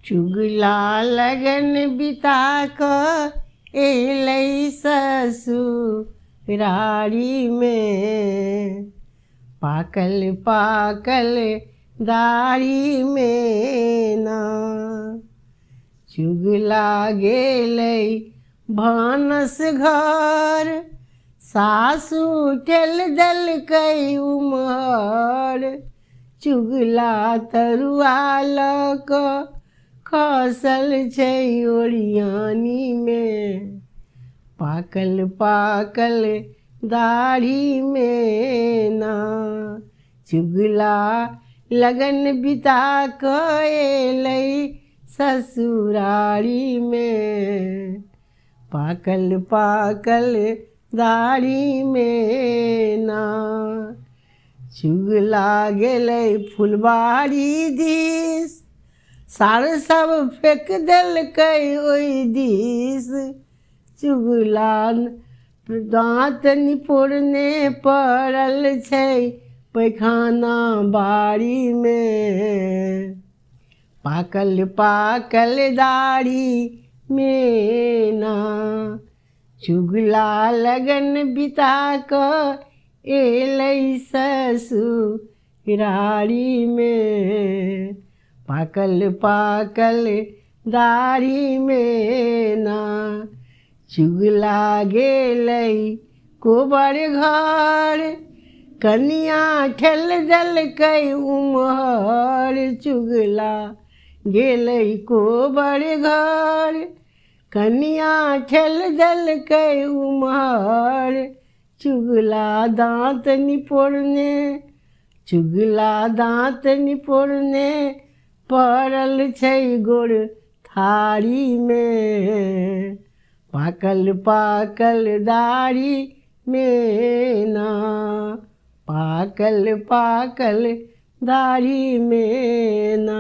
चुगला लगन बिता क एलै ससुरारी में, पाकल पाकल दाढ़ी में ना। चुगला गेलै भानस घर, सासु ठेल देलकै उम्हर। चुगला तरुआ लऽ कऽ खसल छै ओरियानी में, पाकल पाकल दाढ़ी में ना। चुगला लगन बिता कऽ एलै ससुरारी में, पाकल पाकल दाढ़ी में ना। चुगला गेलै फुलबाड़ी दिस, सार सब फेंक देलकै ओहि दिस। चुगला दाँत निपोरने पड़ल छै पैखाना बाड़ी में, पाकल पाकल दाढ़ी में ना। चुगला लगन बिता कऽ एलै ससुरारी में, पाकल पाकल दाढ़ी में ना। चुगला गेलै कोबर घर, कनिया ठेल देलकै उम्हर। चुगला गेलै कोबर घर, कनिया ठेल देलकै उम्हर। चुगला दाँत निपोरने, चुगला दाँत निपोरने पड़ल छै गोड़ थारी में, पाकल पाकल दाढ़ी में ना। पाकल पाकल दाढ़ी में ना।